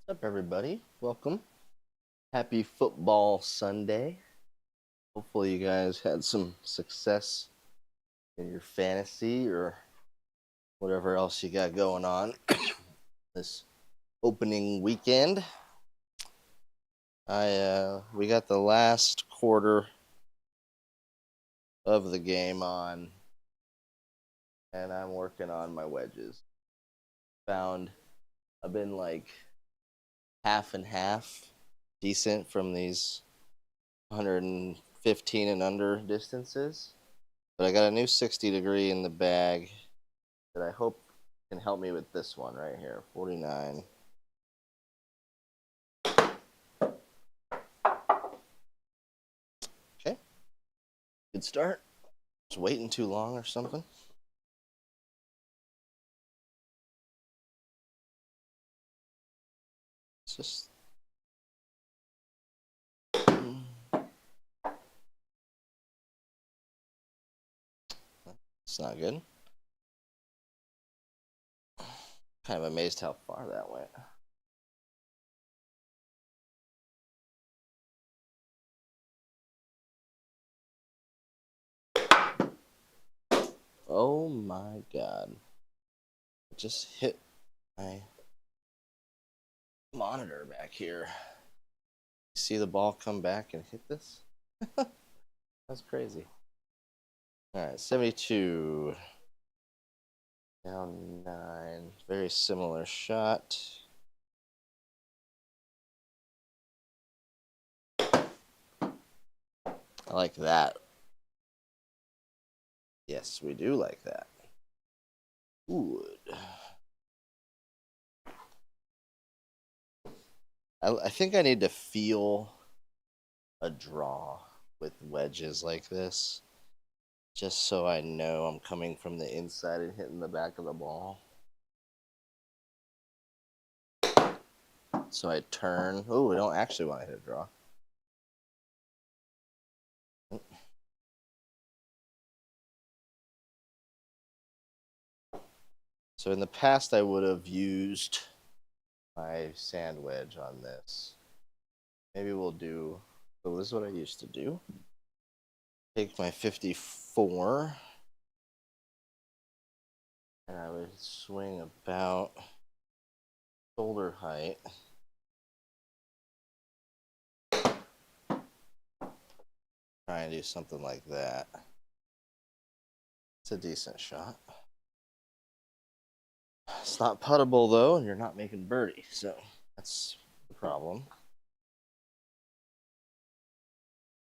What's up, everybody? Welcome. Happy football Sunday. Hopefully, you guys had some success in your fantasy or whatever else you got going on this opening weekend. We got the last quarter of the game on, and I'm working on my wedges. I've been like half and half decent from these 115 and under distances. But I got a new 60 degree in the bag that I hope can help me with this one right here, 49. Okay, good start. Just waiting too long or something. It's just... It's not good. Kind of amazed how far that went. Oh my god. It just hit my monitor back here. See the ball come back and hit this? That's crazy. All right, 72. Down 9. Very similar shot. I like that. Yes, we do like that. Wood. I think I need to feel a draw with wedges like this, just so I know I'm coming from the inside and hitting the back of the ball. So I turn. Oh, I don't actually want to hit a draw. So in the past, I would have used my sand wedge on this. Maybe we'll do... So this is what I used to do. Take my 54, and I would swing about shoulder height. Try and do something like that. It's a decent shot. It's not puttable though, and you're not making birdie, so that's the problem.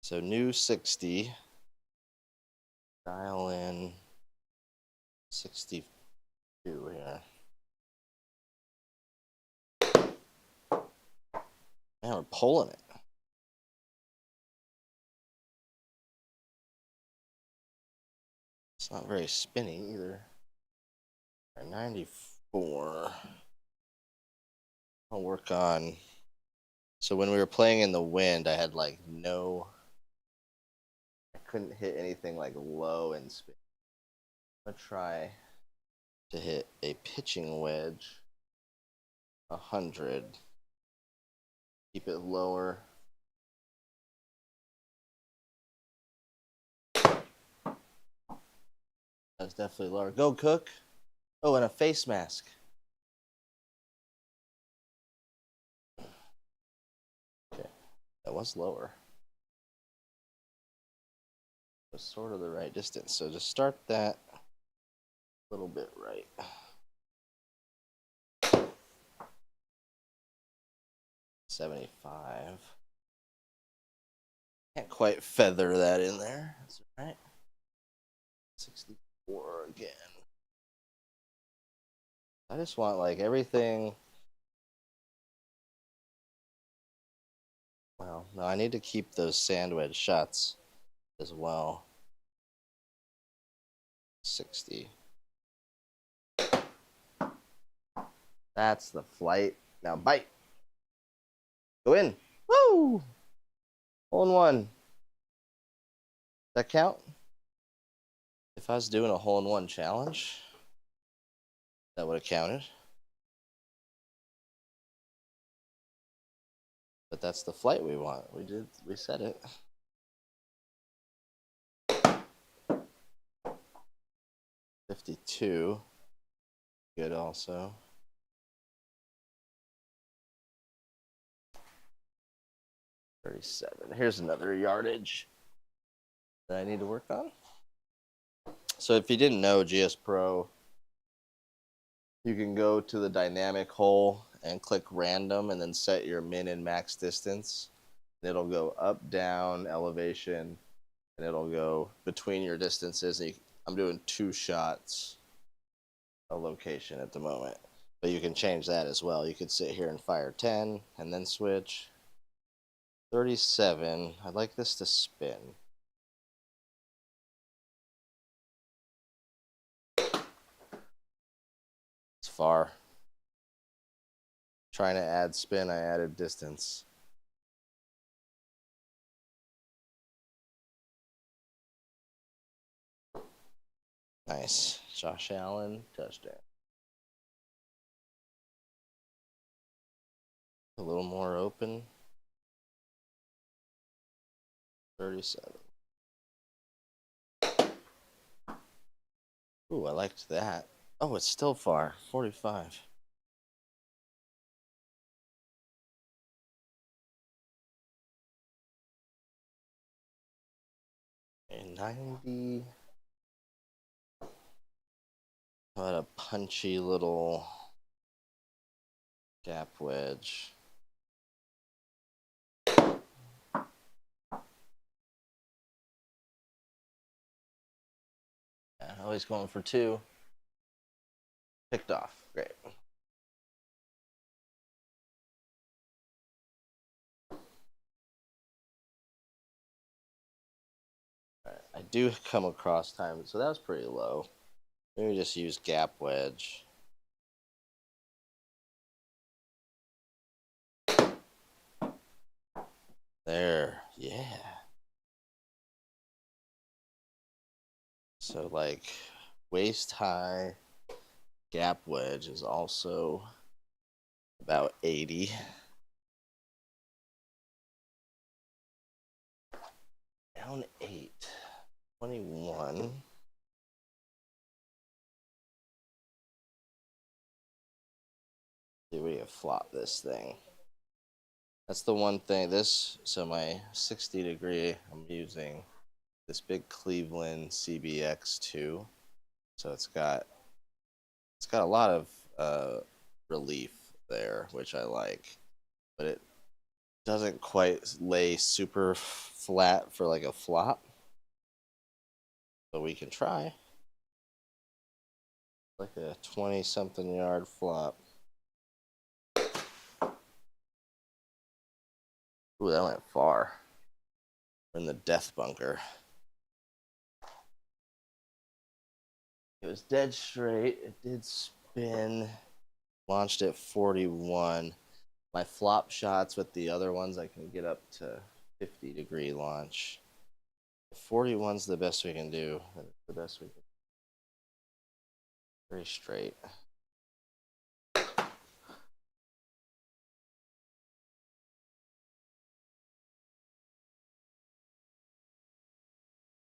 So new 60. Dial in 62 here. Man, we're pulling it. It's not very spinny either. 94. I'll work on... So when we were playing in the wind, I had like no... I couldn't hit anything like low and spin. I'm gonna try to hit a pitching wedge 100. Keep it lower. That's definitely lower. Go, Cook. Oh, and a face mask. Okay, that was lower. It was sort of the right distance. So just start that a little bit right. 75. Can't quite feather that in there. That's all right. 64 again. I just want like everything. Well, no, I need to keep those sand wedge shots as well. 60. That's the flight. Now bite. Go in. Woo! Hole in one. Does that count? If I was doing a hole in one challenge, that would have counted. but that's the flight we want. We said it. $52. Good also. $37. Here's another yardage that I need to work on. So if you didn't know GS Pro, you can go to the dynamic hole and click random and then set your min and max distance. It'll go up, down, elevation, and it'll go between your distances. I'm doing 2 shots a location at the moment, but you can change that as well. You could sit here and fire 10 and then switch. 37. I'd like this to spin. It's far. Trying to add spin, I added distance. Nice. Josh Allen, touchdown. A little more open. 37. Ooh, I liked that. Oh, it's still far. 45. And 90. What a punchy little gap wedge. Yeah, always going for 2. Picked off. Great. All right. I do come across time, so that was pretty low. Maybe just use gap wedge. There. Yeah. So like waist high gap wedge is also about 80. Down 8. 21. See, we have flop this thing. That's the one thing. So my 60 degree, I'm using this big Cleveland CBX2. So it's got a lot of relief there, which I like, but it doesn't quite lay super flat for like a flop. But we can try. Like a 20-something yard flop. Ooh, that went far. We're in the death bunker. It was dead straight. It did spin. Launched at 41. My flop shots with the other ones, I can get up to 50 degree launch. 41's the best we can do. That's the best we can do. Very straight.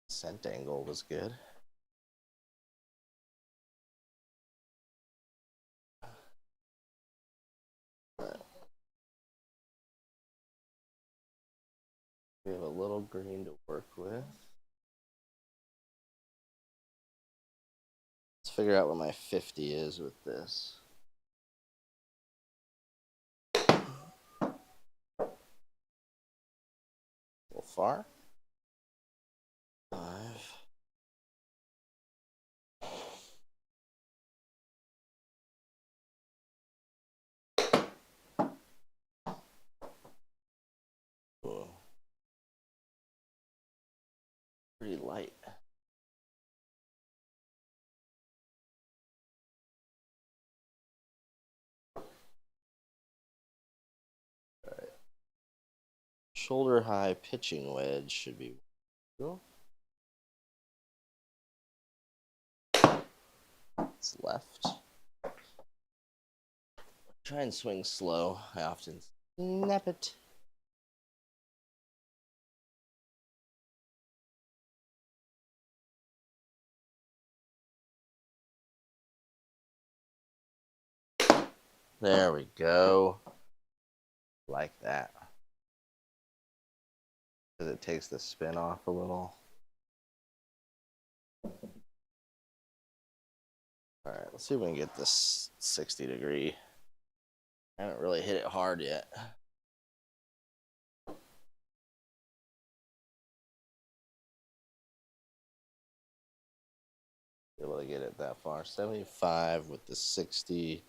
Scent angle was good. We have a little green to work with. Let's figure out what my 50 is with this. A little far. 5. Ooh. Pretty light. All right. Shoulder high pitching wedge should be cool. It's left. Try and swing slow. I often snap it. There we go. Like that. Because it takes the spin off a little. All right, let's see if we can get this 60 degree. I haven't really hit it hard yet. Be able to get it that far. 75 with the 60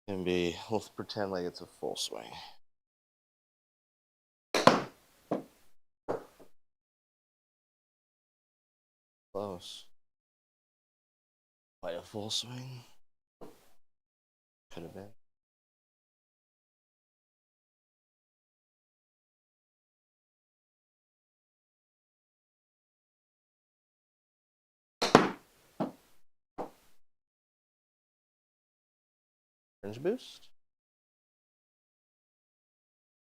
can be, let's pretend like it's a full swing. Close. Quite a full swing. Could have been. Fringe boost.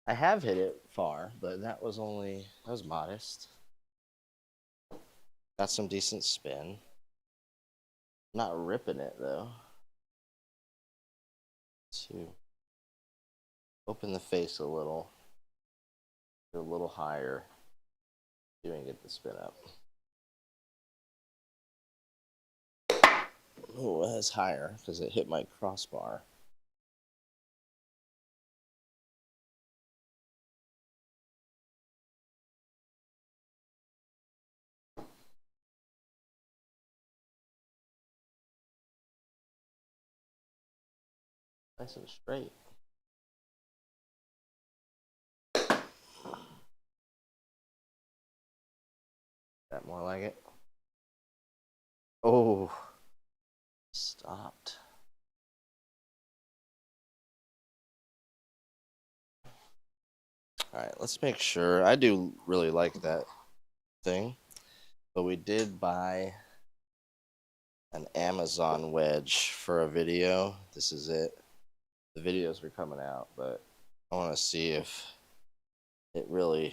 I have hit it far, but that was modest. Got some decent spin. Not ripping it though. To open the face a little higher. See if we can get the spin up. Oh, that's higher because it hit my crossbar. Nice and straight. That more like it. Oh, stopped. All right, let's make sure. I do really like that thing, but we did buy an Amazon wedge for a video. This is it. The videos were coming out, but I want to see if it really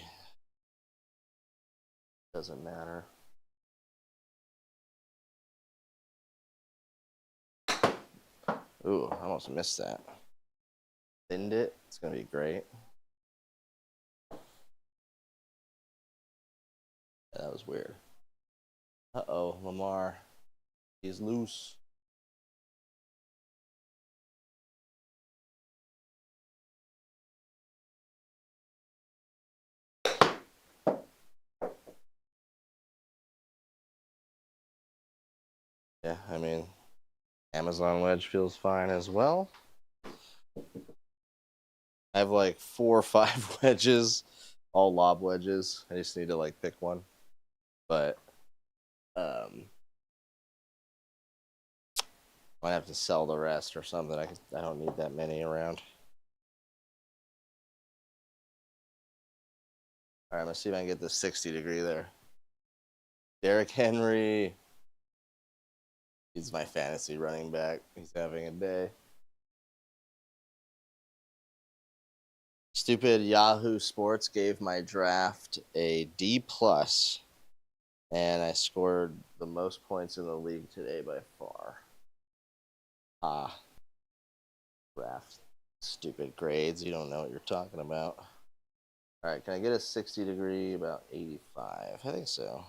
doesn't matter. Ooh, I almost missed that. Thinned it. It's going to be great. Yeah, that was weird. Uh-oh, Lamar. He's loose. Yeah, I mean, Amazon wedge feels fine as well. I have like 4 or 5 wedges, all lob wedges. I just need to like pick one. But might have to sell the rest or something. I don't need that many around. All right, I'm gonna see if I can get the 60 degree there. Derrick Henry. He's my fantasy running back. He's having a day. Stupid Yahoo Sports gave my draft a D plus, and I scored the most points in the league today by far. Draft. Stupid grades. You don't know what you're talking about. All right, can I get a 60 degree about 85? I think so.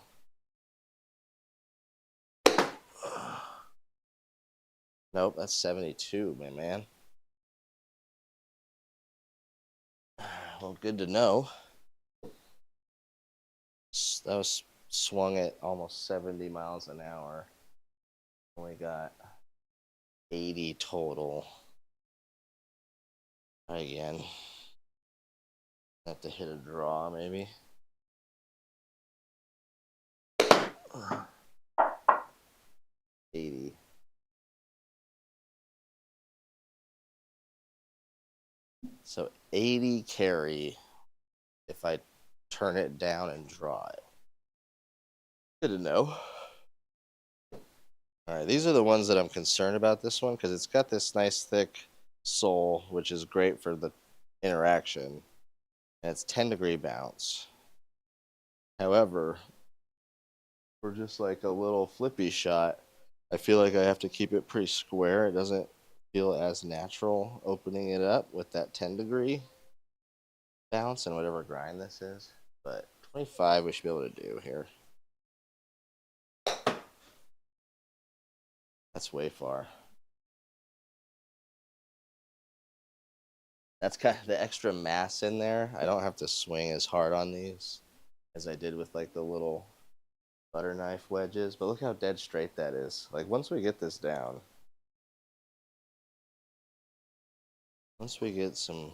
Nope, that's 72, my man. Well, good to know. That was swung at almost 70 miles an hour. Only got 80 total. Try again. Have to hit a draw, maybe. $80. So 80 carry if I turn it down and draw it. Good to know. All right, these are the ones that I'm concerned about this one because it's got this nice thick sole, which is great for the interaction. And it's 10 degree bounce. However, for just like a little flippy shot, I feel like I have to keep it pretty square. It doesn't feel as natural opening it up with that 10-degree bounce and whatever grind this is. But 25 we should be able to do here. That's way far. That's kind of the extra mass in there. I don't have to swing as hard on these as I did with like the little butter knife wedges. But look how dead straight that is. Like once we get this down, once we get some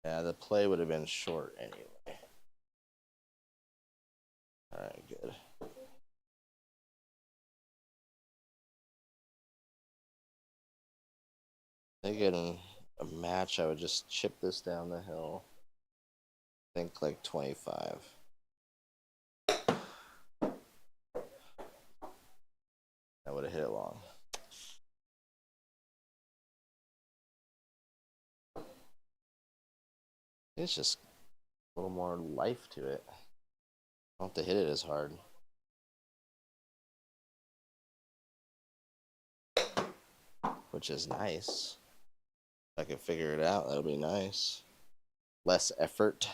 yeah, the play would have been short anyway. All right, good. I think in a match, I would just chip this down the hill. I think like 25. I would have hit it long. It's just a little more life to it. I don't have to hit it as hard. Which is nice. If I could figure it out, that would be nice. Less effort.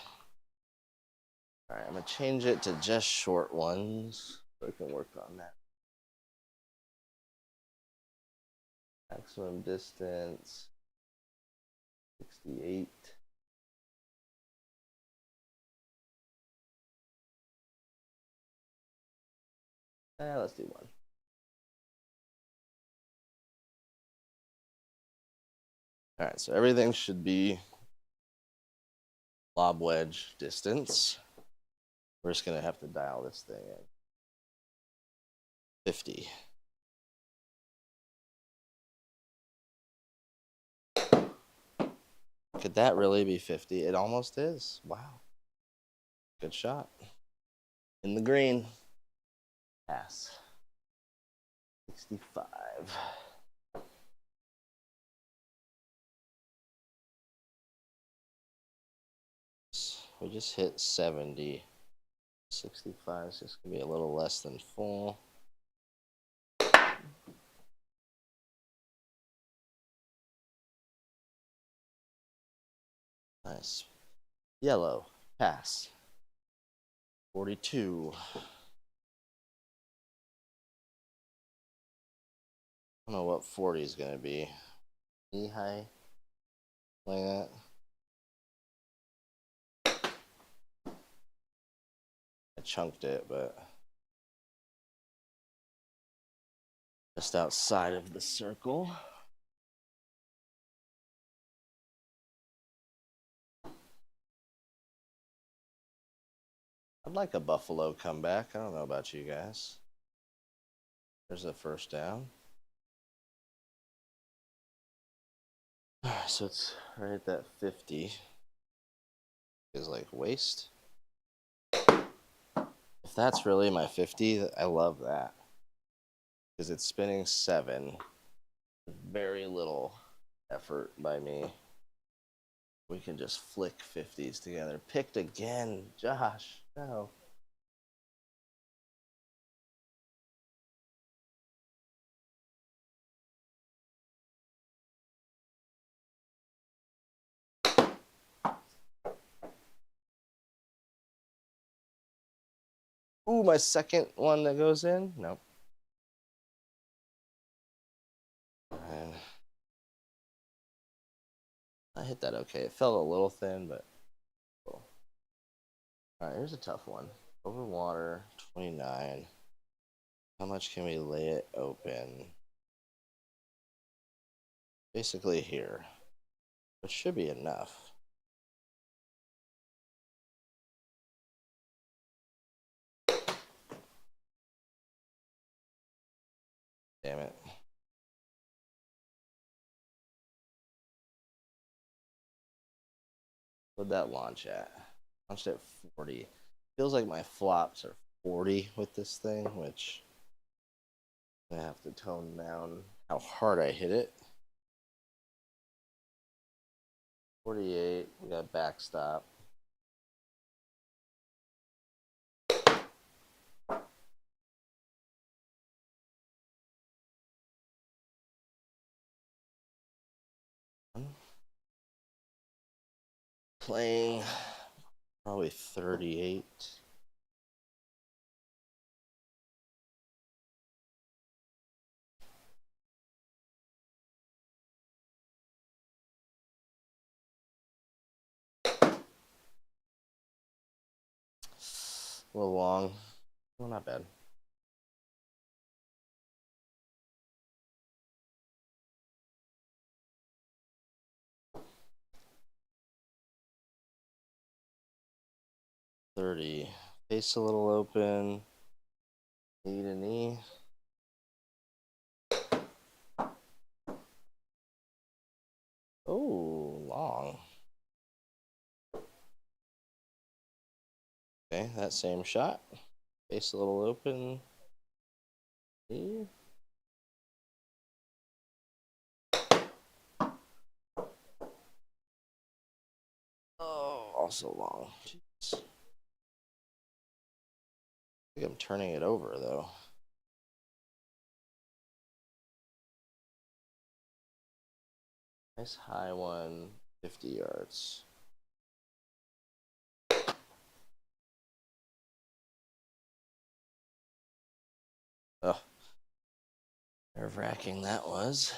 All right, I'm going to change it to just short ones so I can work on that. Maximum distance 68. Let's do one. All right, so everything should be lob wedge distance. We're just going to have to dial this thing in. 50. Could that really be 50? It almost is. Wow. Good shot. In the green. Pass. 65. We just hit 70. 65 is just going to be a little less than full. Nice. Yellow. Pass. 42. I don't know what 40 is going to be. Knee high. Like that. I chunked it, but just outside of the circle. I'd like a Buffalo comeback. I don't know about you guys. There's the first down. So it's right at that 50. Is like waist. If that's really my 50, I love that. Because it's spinning 7. Very little effort by me. We can just flick 50s together. Picked again. Josh, no. Ooh, my second one that goes in? Nope. And I hit that okay. It felt a little thin, but cool. All right, here's a tough one. Over water, 29. How much can we lay it open? Basically here, which should be enough. Damn it. What'd that launch at? Launched at 40. Feels like my flops are 40 with this thing, which I have to tone down how hard I hit it. 48, we got backstop. Playing probably 38. A little long. Well, not bad. $30. Face a little open. Knee to knee. Oh, long. Okay, that same shot. Face a little open. Knee. Oh, also long. Jeez. I think I'm turning it over, though. Nice high one, 50 yards. Oh, nerve-wracking that was.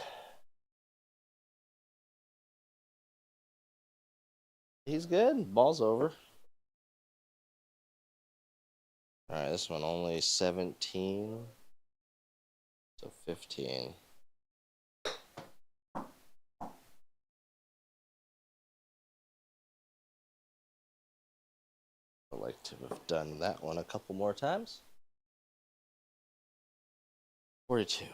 He's good. Ball's over. All right, this one only 17. So 15. I'd like to have done that one a couple more times. 42.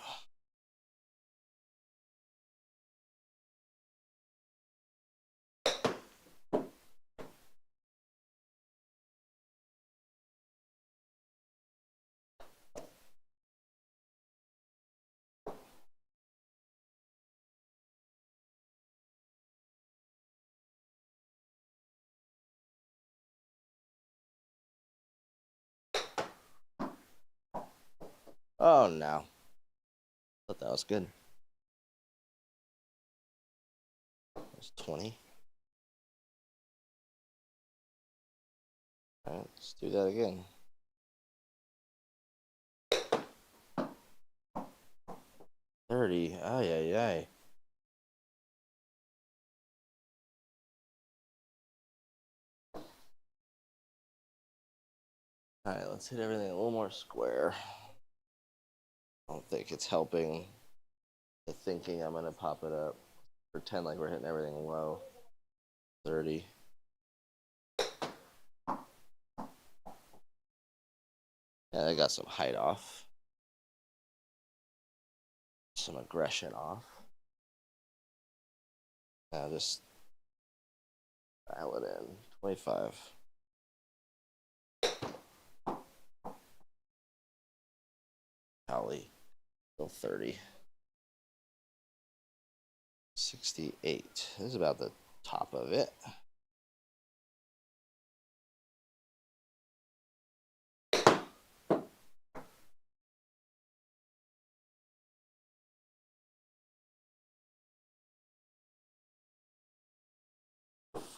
Oh, no. Thought that was good. That was 20. All right, let's do that again. 30. Ay, ay, ay. All right, let's hit everything a little more square. I don't think it's helping the thinking I'm going to pop it up. Pretend like we're hitting everything low. 30. Yeah, I got some height off. Some aggression off. Now just dial it in. 25. Holly. Still 30. 68. This is about the top of it.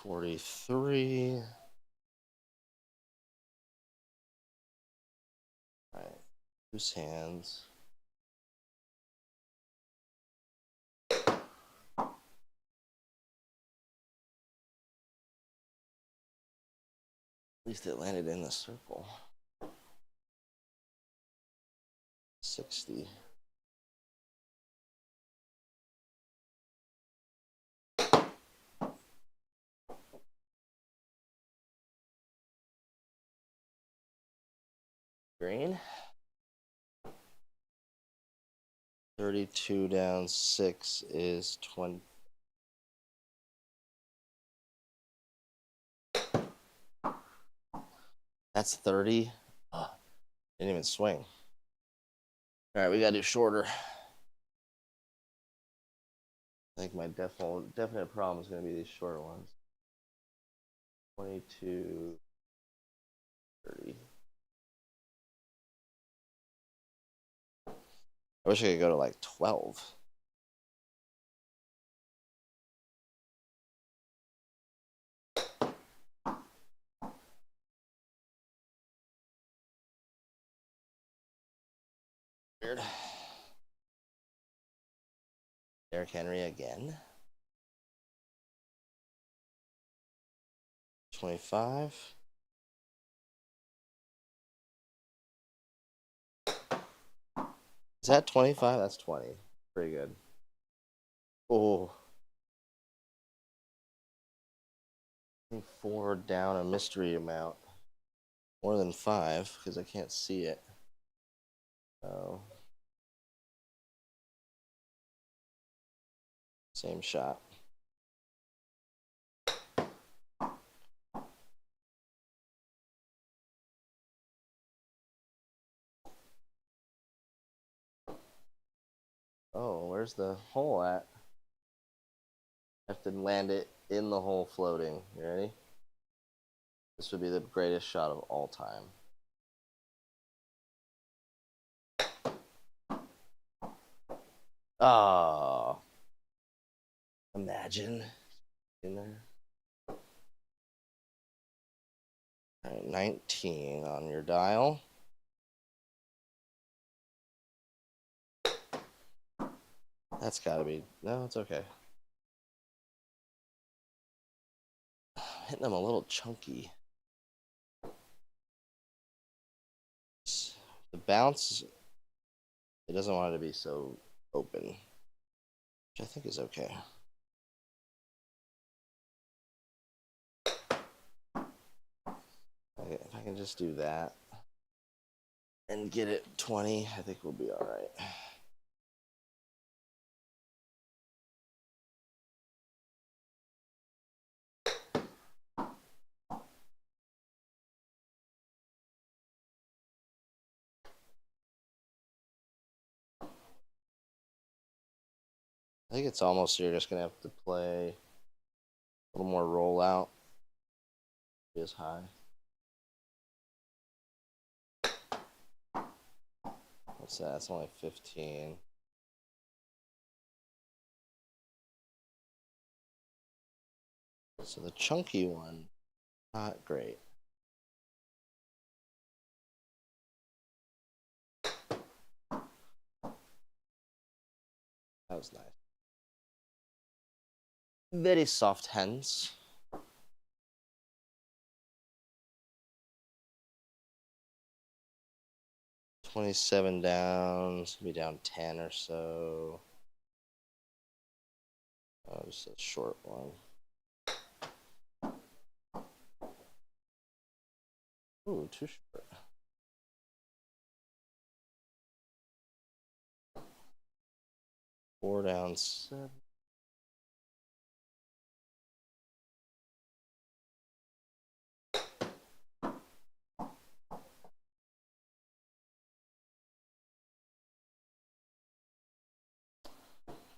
$43. All right. Loose hands. At least it landed in the circle. 60. Green. 32 down 6 is 20. That's 30. Oh, didn't even swing. All right, we got to do shorter. I think my definite problem is going to be these shorter ones. 22, 30. I wish I could go to like 12. Weird. Derrick Henry again. 25. Is that 25? That's 20. Pretty good. Oh. 4 down a mystery amount. More than 5 because I can't see it. Oh. Same shot. Oh, where's the hole at? I have to land it in the hole floating. You ready? This would be the greatest shot of all time. Oh. Imagine. In there. All right, 19 on your dial. That's gotta be. No, it's okay. Hitting them a little chunky. The bounce, it doesn't want it to be so open, which I think is okay. If I can just do that and get it 20, I think we'll be all right. I think it's almost you're just gonna have to play a little more rollout. Be as high. What's that? It's only 15. So the chunky one, not great. That was nice. Very soft hands. $27 down. It's gonna be down 10 or so. Oh, just a short one. Ooh, too short. Four down 7.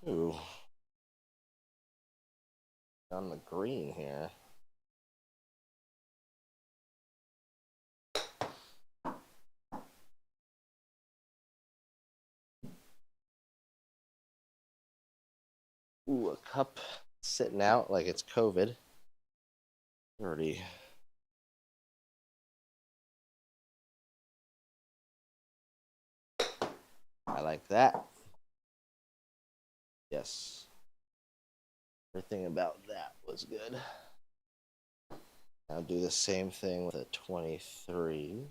Ooh. On the green here. Ooh, a cup sitting out like it's COVID. Dirty. I like that. Yes. Everything about that was good. I'll do the same thing with a 23.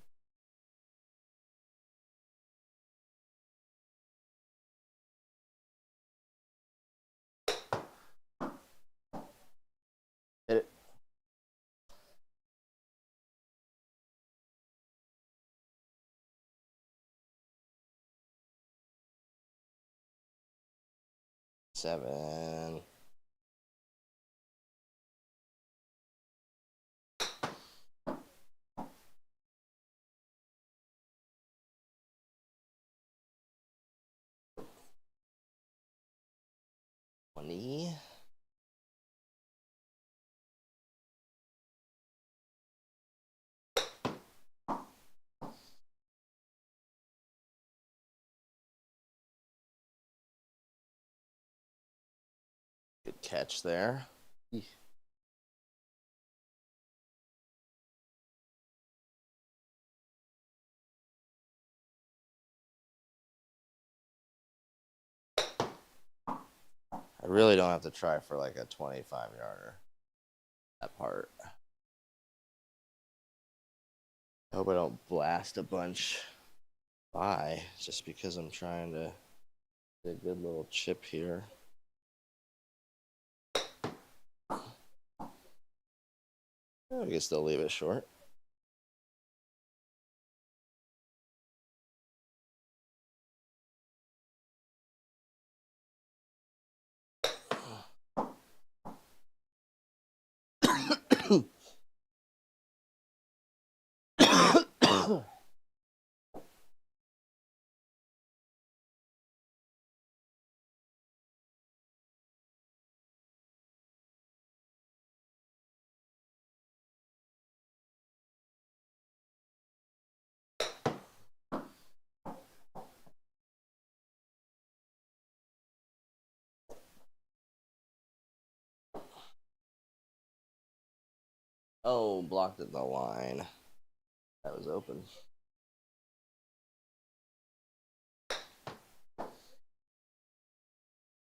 Hit it. Seven. Money. Good catch there. Eesh. I really don't have to try for like a 25-yarder. That part. I hope I don't blast a bunch by just because I'm trying to get a good little chip here. I can still leave it short. Oh, blocked at the line. That was open. That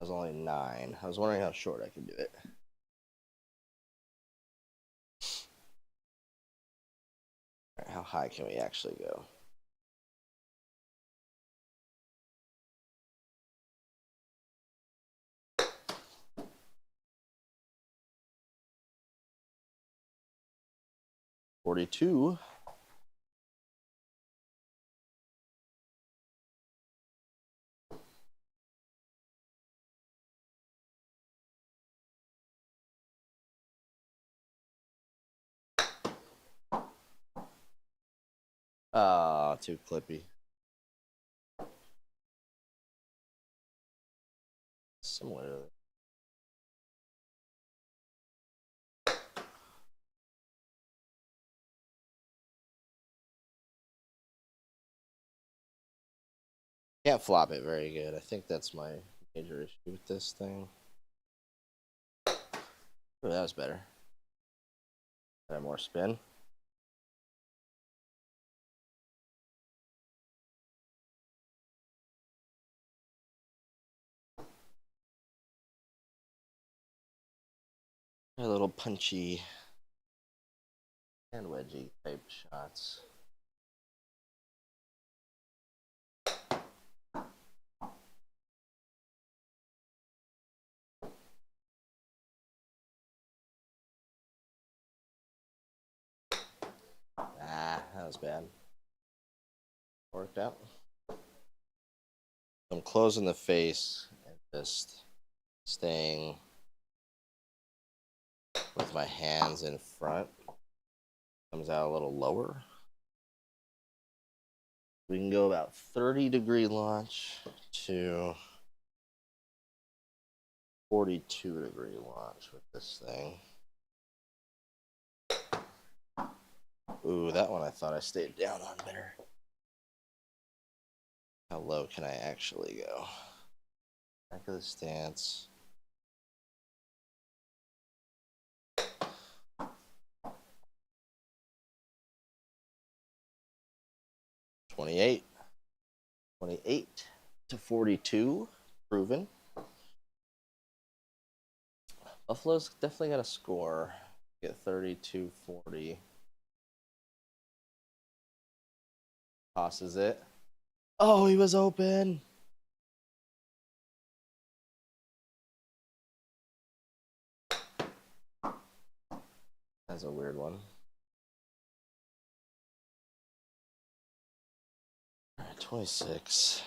was only 9. I was wondering how short I could do it. All right, how high can we actually go? $42. Too clippy. Similar to Can't flop it very good. I think that's my major issue with this thing. Oh, that was better. Got more spin. A little punchy and wedgy type shots. That was bad. Worked out. I'm closing the face and just staying with my hands in front. Comes out a little lower. We can go about 30-degree launch to 42-degree launch with this thing. Ooh, that one I thought I stayed down on better. How low can I actually go? Back of the stance. $28 to 42, proven. Buffalo's definitely got a score. Get 32-40. Tosses it. Oh, he was open. That's a weird one. All right, 26.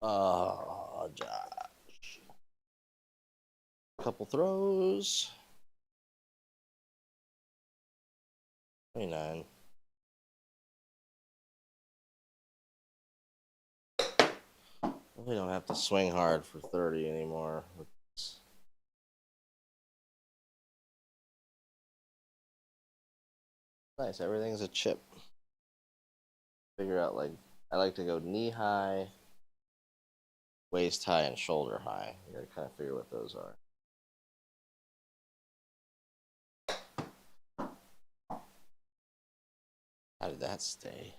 Oh, Josh. Couple throws. 29. We don't have to swing hard for 30 anymore. Nice. Everything's a chip. Figure out, like, I like to go knee high, waist high, and shoulder high. You gotta kind of figure what those are. How did that stay?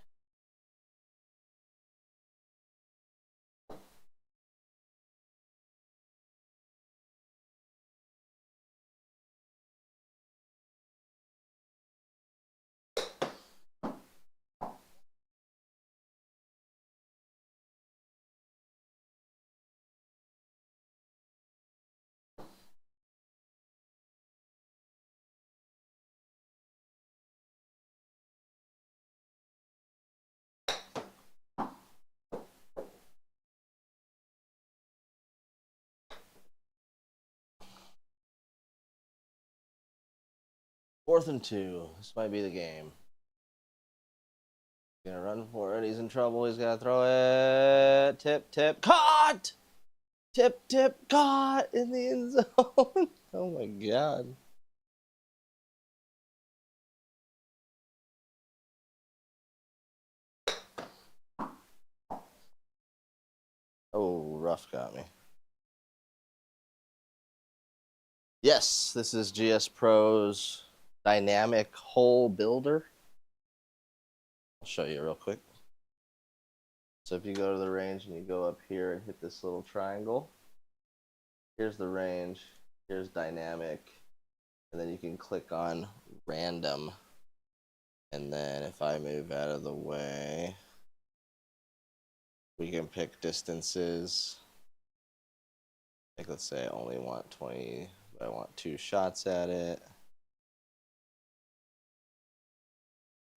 Fourth and 2. This might be the game. Gonna run for it. He's in trouble. He's gotta throw it. Tip, tip, caught! Tip, tip, caught in the end zone. Oh my god. Oh, rough got me. Yes, this is GS Pro's dynamic hole builder. I'll show you real quick. So if you go to the range and you go up here and hit this little triangle, here's the range, here's dynamic, and then you can click on random. And then if I move out of the way, we can pick distances. Like, let's say I only want 20, but I want 2 shots at it.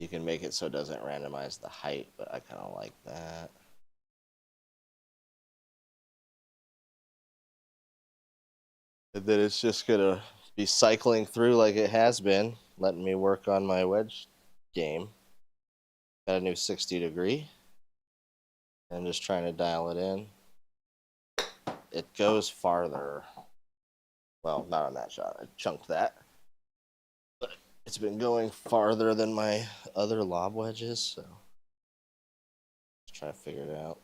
You can make it so it doesn't randomize the height, but I kind of like that. And then it's just gonna be cycling through like it has been, letting me work on my wedge game. Got a new 60 degree. And just trying to dial it in. It goes farther. Well, not on that shot. I chunked that. But it's been going farther than my other lob wedges, so just trying to figure it out.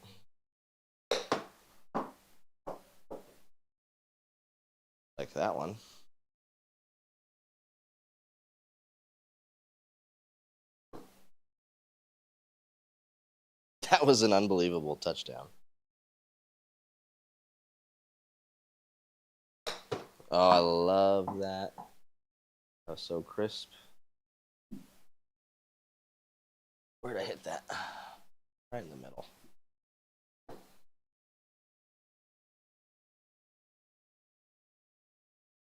Like that one. That was an unbelievable touchdown. Oh, I love that. That was so crisp. Where'd I hit that? Right in the middle.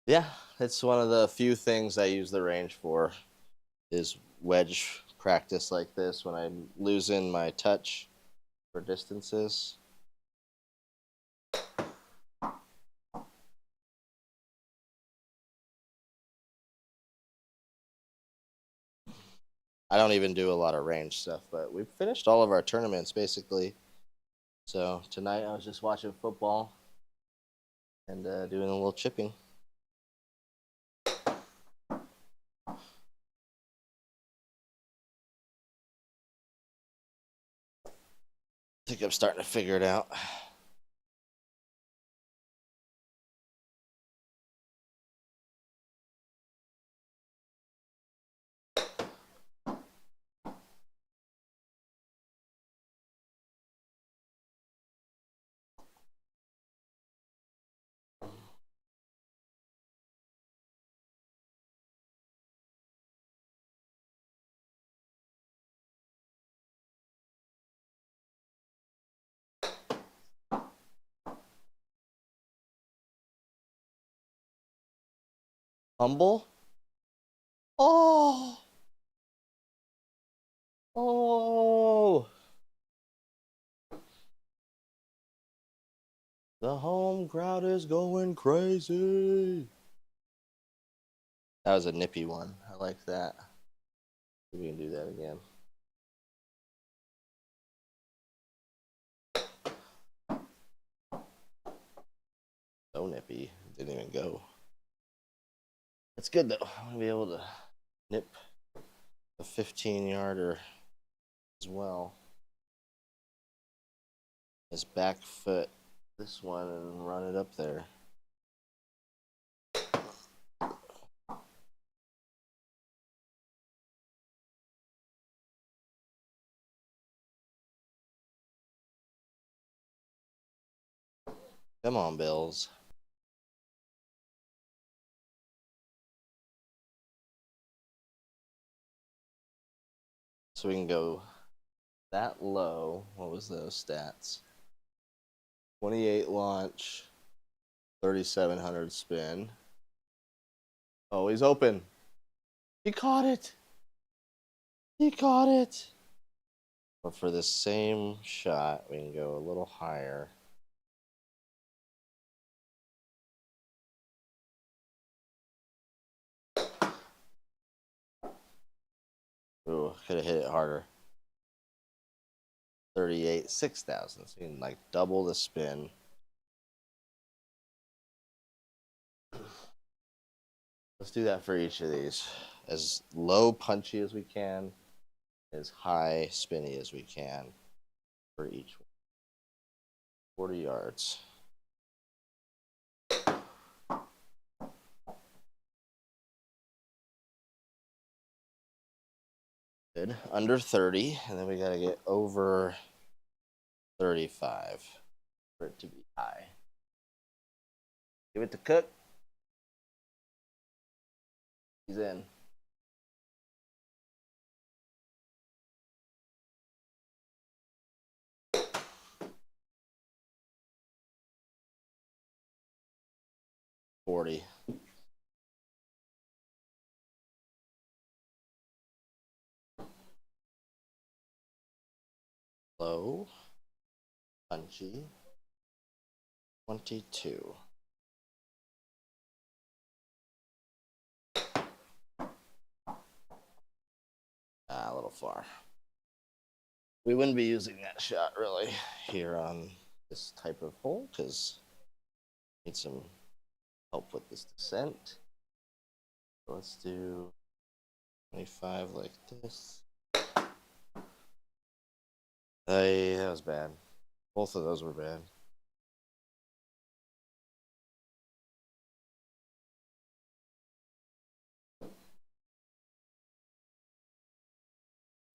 Yeah, it's one of the few things I use the range for, is wedge practice like this when I'm losing my touch for distances. I don't even do a lot of range stuff, but we've finished all of our tournaments basically. So tonight I was just watching football and doing a little chipping. I think I'm starting to figure it out. Humble? Oh! Oh! The home crowd is going crazy. That was a nippy one. I like that. We can do that again. So nippy. Didn't even go. It's good though. I'm gonna be able to nip a 15-yarder as well. His back foot this one and run it up there. Come on, Bills. So we can go that low. What was those stats? 28 launch, 3,700 spin. Oh, he's open. He caught it. He caught it. But for the same shot, we can go a little higher. Ooh, could have hit it harder. 38, 6,000. So you can like double the spin. Let's do that for each of these. As low punchy as we can, as high spinny as we can for each one. 40 yards. Good. Under 30, and then we got to get over 35 for it to be high. Give it to Cook. He's in. $40. Low. Punchy. 22. A little far. We wouldn't be using that shot really here on this type of hole because need some help with this descent. So let's do 25 like this. Hey, that was bad. Both of those were bad.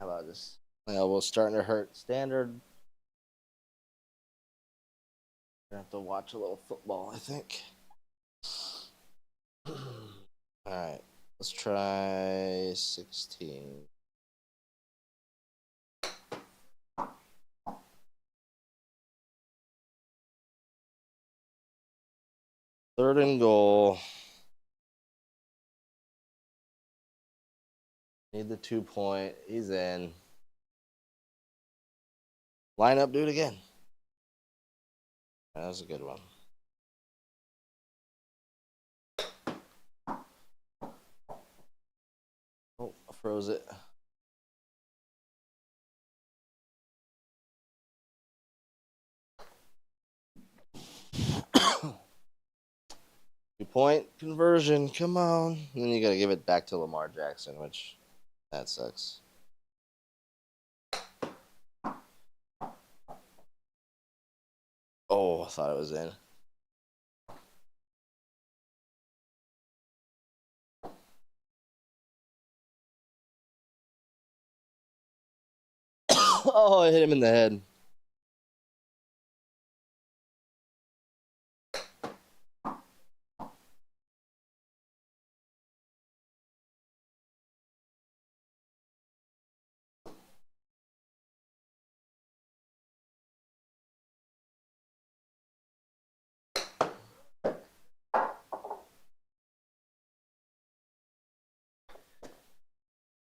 How about this? Elbow starting to hurt. Standard. Gonna have to watch a little football, I think. All right, let's try 16. Third and goal. Need the 2-point. He's in. Line up, do it again. That was a good one. Oh, I froze it. Two-point conversion. Come on. And then you got to give it back to Lamar Jackson, which that sucks. Oh, I thought it was in. Oh, I hit him in the head.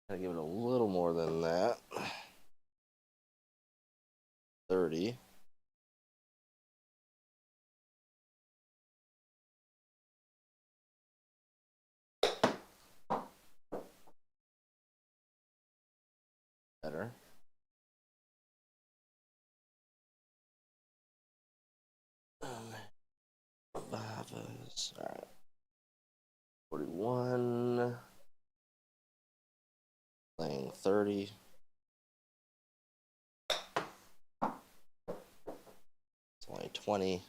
Gotta give it a little more than that. 30. Better. All right. 41. Playing 30. It's only 20.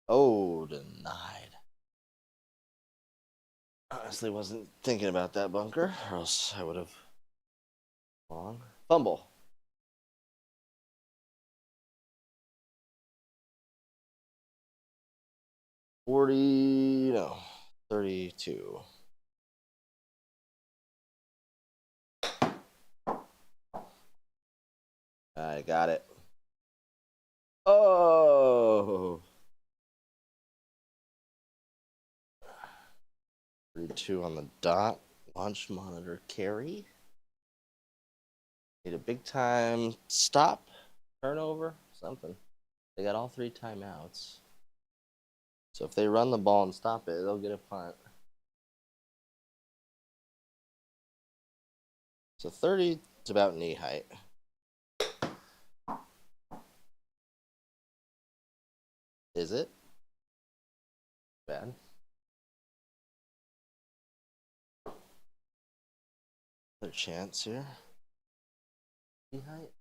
Oh, denied. Honestly, wasn't thinking about that bunker, or else I would have long. Fumble. No, 32. I got it. Oh, 32 on the dot. Launch monitor carry. Need a big time stop, turnover, something. They got all 3 timeouts. So if they run the ball and stop it, they'll get a punt. So 30 is about knee height. Is it? Bad. Another chance here. Knee height.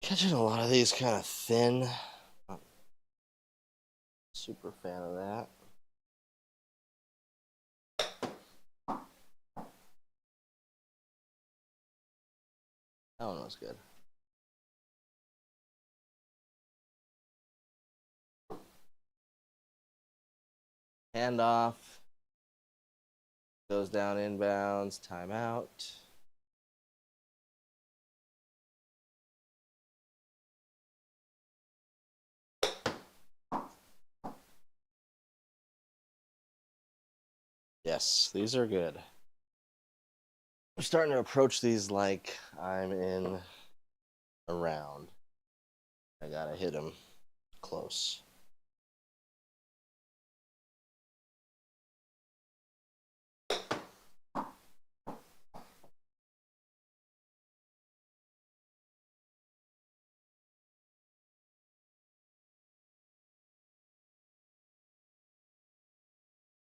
Catching a lot of these kind of thin. Not super fan of that. That one was good. Handoff. Goes down inbounds. Timeout. Yes, these are good. I'm starting to approach these like I'm in a round. I gotta hit him close.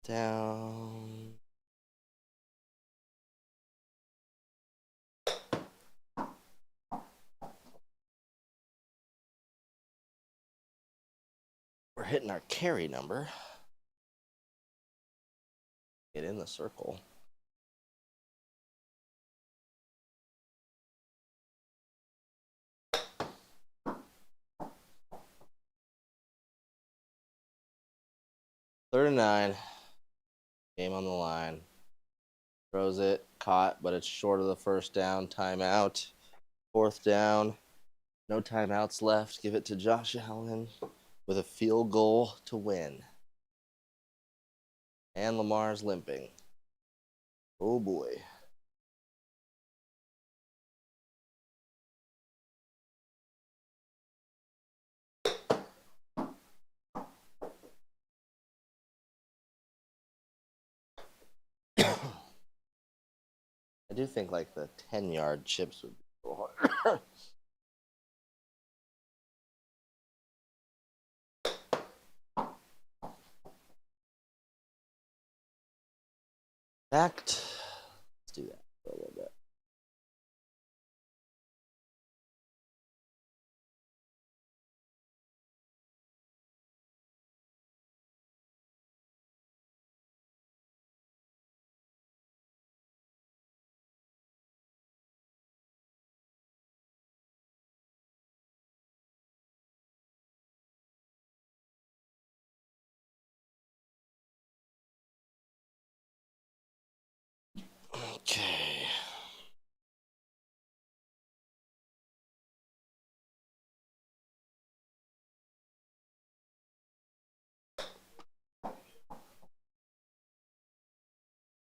Down. We're hitting our carry number. Get in the circle. Third and 9. Game on the line. Throws it. Caught, but it's short of the first down. Timeout. 4th down. No timeouts left. Give it to Josh Allen with a field goal to win. And Lamar's limping. Oh boy. I do think like the 10-yard chips would be a little hard. Fact. Let's do that for a little bit.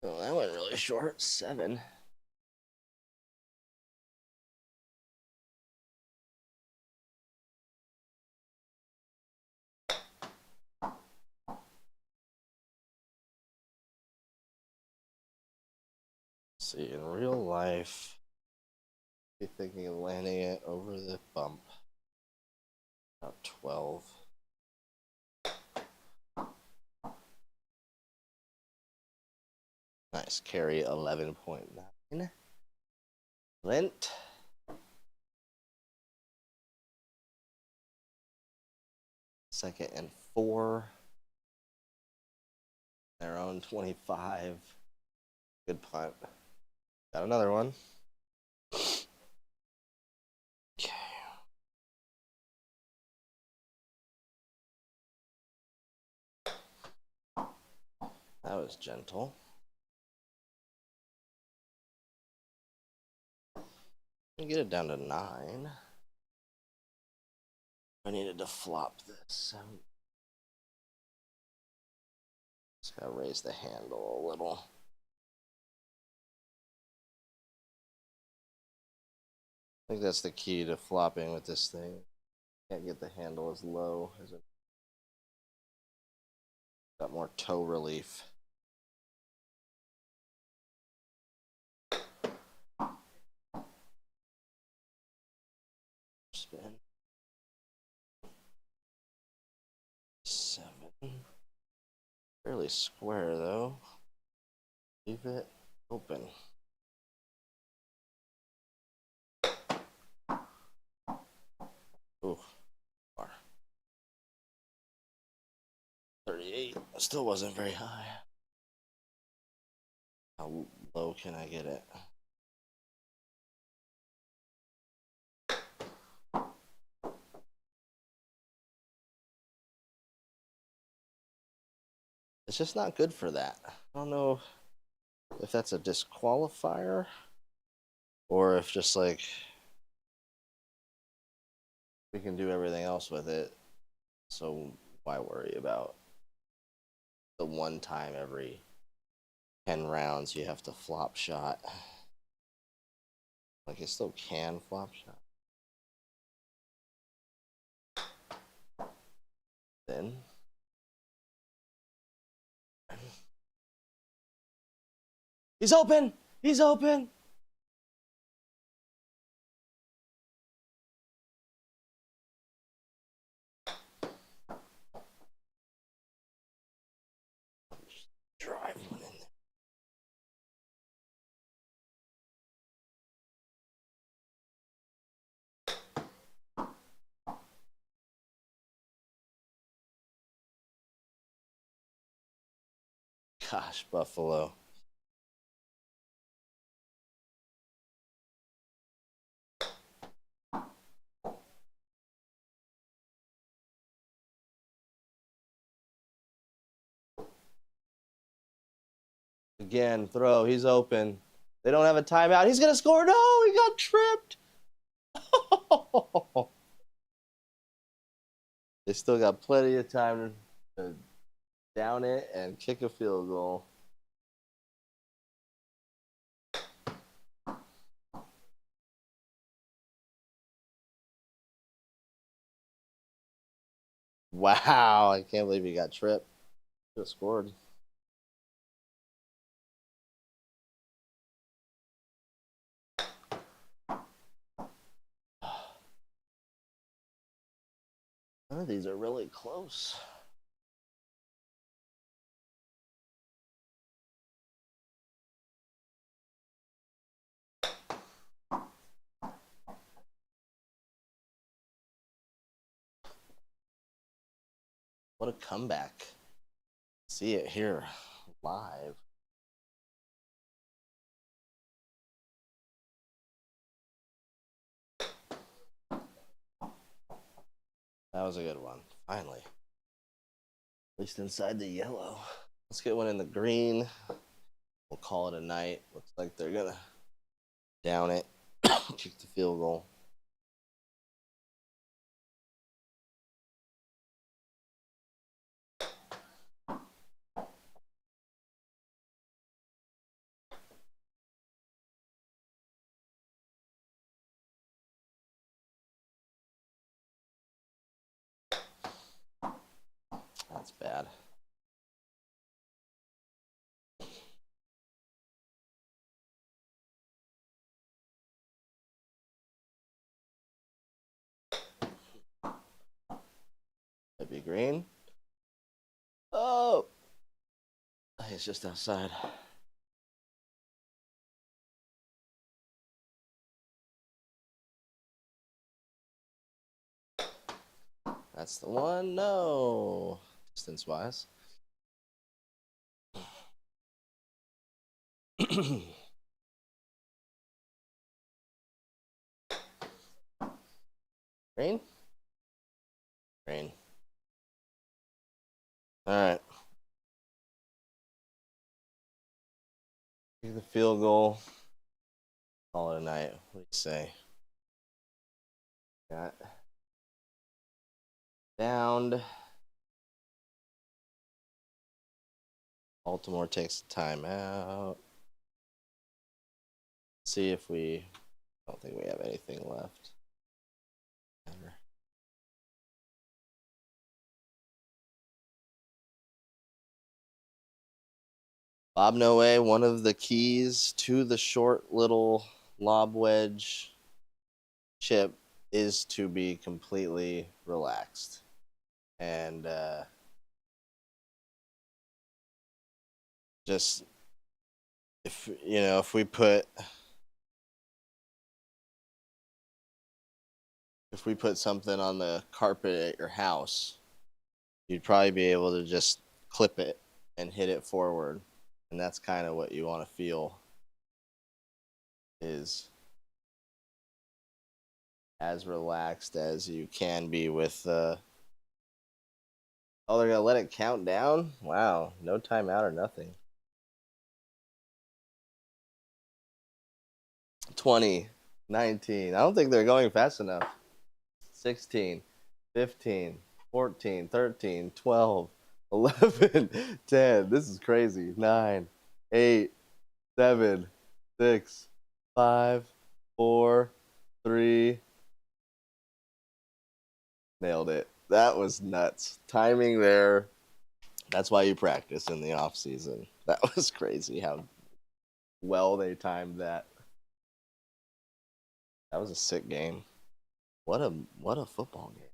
Oh, that went really short. 7. See, in real life, be thinking of landing it over the bump. About 12. Nice carry, 11.9. Lint. Second and 4. Their own 25. Good punt. Got another one. Okay. That was gentle. Get it down to 9. I needed to flop this. Just gotta raise the handle a little. I think that's the key to flopping with this thing. Can't get the handle as low as it. Got more toe relief. Spin. 7. Fairly square though. Leave it open. Ooh, far. 38. Still wasn't very high. How low can I get it? It's just not good for that. I don't know if that's a disqualifier or if just like we can do everything else with it. So why worry about the one time every 10 rounds you have to flop shot? Like it still can flop shot. Then he's open. He's open. Drive one in there. Gosh, Buffalo. Again, throw. He's open. They don't have a timeout. He's going to score. No, he got tripped. They still got plenty of time to down it and kick a field goal. Wow, I can't believe he got tripped. Could have scored. None of these are really close. What a comeback. See it here live. That was a good one. Finally. At least inside the yellow. Let's get one in the green. We'll call it a night. Looks like they're going to down it, kick the field goal. That's bad. Might be green. Oh, it's just outside. That's the one. No. Distance wise. Green? Green. All right. Take the field goal. Call it a night. What do you say? Got downed. Baltimore takes a timeout. See if we. I don't think we have anything left. Bob Noe, one of the keys to the short little lob wedge chip is to be completely relaxed. And just if we put something on the carpet at your house, you'd probably be able to just clip it and hit it forward. And that's kind of what you want to feel is as relaxed as you can be with oh, they're gonna let it count down? Wow, no timeout or nothing. 20, 19. I don't think they're going fast enough. 16, 15, 14, 13, 12, 11, 10. This is crazy. 9, 8, 7, 6, 5, 4, 3. Nailed it. That was nuts. Timing there. That's why you practice in the off season. That was crazy how well they timed that. That was a sick game. What a football game.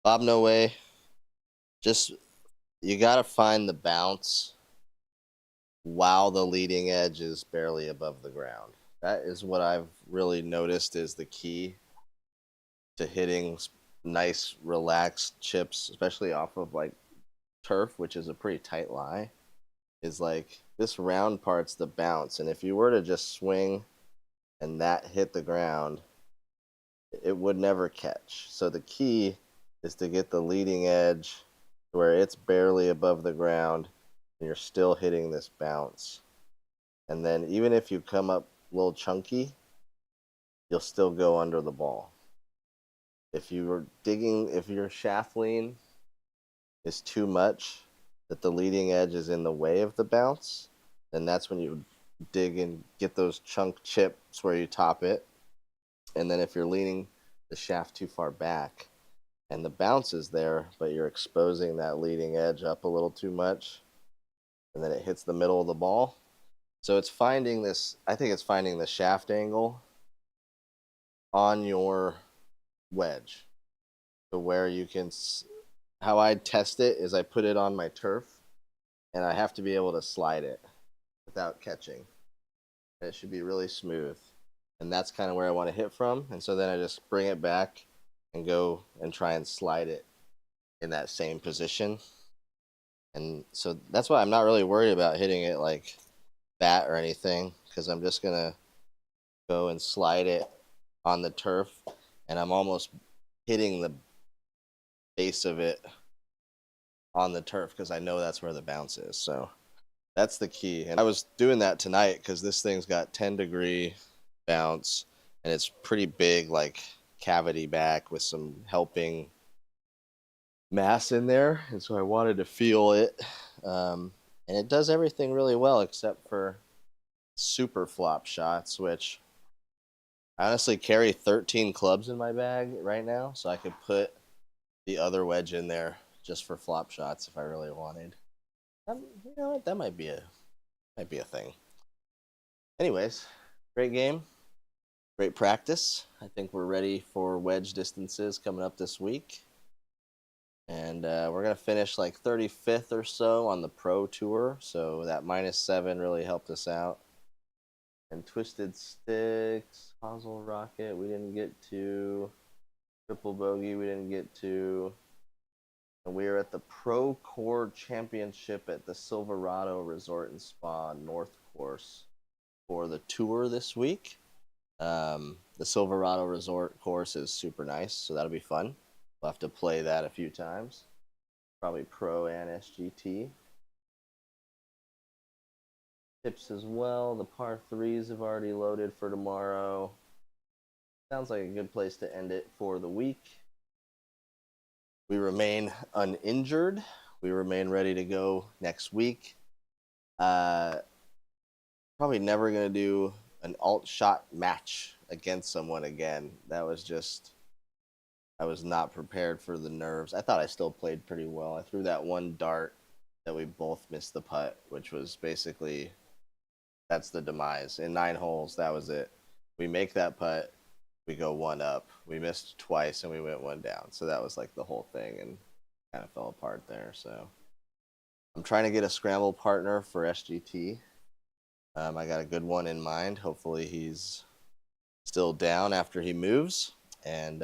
Bob No Way. Just you got to find the bounce while the leading edge is barely above the ground. That is what I've really noticed is the key to hitting nice relaxed chips, especially off of like turf, which is a pretty tight lie, is like this round part's the bounce. And if you were to just swing and that hit the ground, it would never catch. So the key is to get the leading edge where it's barely above the ground and you're still hitting this bounce. And then even if you come up a little chunky, you'll still go under the ball. If your shaft lean is too much, that the leading edge is in the way of the bounce, then that's when you dig and get those chunk chips where you top it. And then if you're leaning the shaft too far back and the bounce is there, but you're exposing that leading edge up a little too much, and then it hits the middle of the ball. So it's finding the shaft angle on your wedge to where you can. How I test it is I put it on my turf and I have to be able to slide it without catching. And it should be really smooth. And that's kind of where I want to hit from. And so then I just bring it back and go and try and slide it in that same position. And so that's why I'm not really worried about hitting it like bat or anything, because I'm just going to go and slide it on the turf. And I'm almost hitting the base of it on the turf because I know that's where the bounce is. So that's the key. And I was doing that tonight because this thing's got 10-degree bounce and it's pretty big, like cavity back with some helping mass in there. And so I wanted to feel it. And it does everything really well except for super flop shots, which I honestly carry 13 clubs in my bag right now. So I could put the other wedge in there just for flop shots if I really wanted. You know what? That might be a thing. Anyways, great game, great practice. I think we're ready for wedge distances coming up this week. And we're going to finish like 35th or so on the Pro Tour. So that -7 really helped us out. And Twisted Sticks, Hazel Rocket, we didn't get to. Triple Bogey, we didn't get to. And we are at the Pro Core Championship at the Silverado Resort and Spa North Course for the tour this week. The Silverado Resort course is super nice, so that'll be fun. We'll have to play that a few times. Probably Pro and SGT. Tips as well. The par 3s have already loaded for tomorrow. Sounds like a good place to end it for the week. We remain uninjured. We remain ready to go next week. Probably never going to do an alt shot match against someone again. I was not prepared for the nerves. I thought I still played pretty well. I threw that one dart that we both missed the putt, which was basically, that's the demise. In 9 holes, that was it. We make that putt, we go 1 up. We missed twice and we went 1 down. So that was like the whole thing and kind of fell apart there. So I'm trying to get a scramble partner for SGT. I got a good one in mind. Hopefully he's still down after he moves. And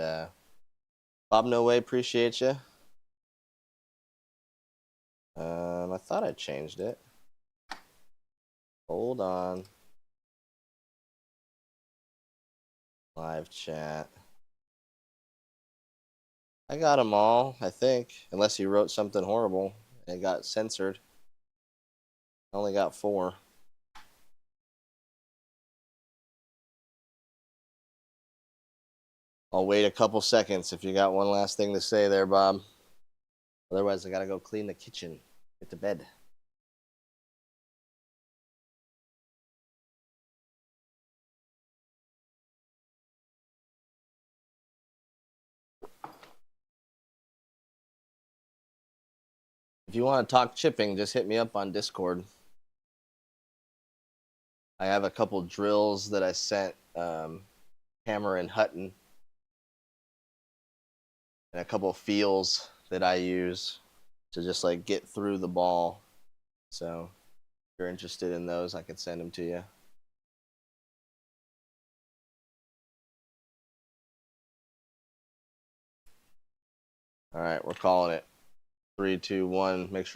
Bob No Way, appreciate you. I thought I changed it. Hold on. Live chat. I got them all, I think, unless he wrote something horrible and it got censored. I only got 4. I'll wait a couple seconds if you got one last thing to say there, Bob. Otherwise, I gotta go clean the kitchen, get to bed. If you want to talk chipping, just hit me up on Discord. I have a couple drills that I sent Hammer and Hutton, and a couple feels that I use to just like get through the ball. So if you're interested in those, I can send them to you. All right, we're calling it. 3, 2, 1. Make sure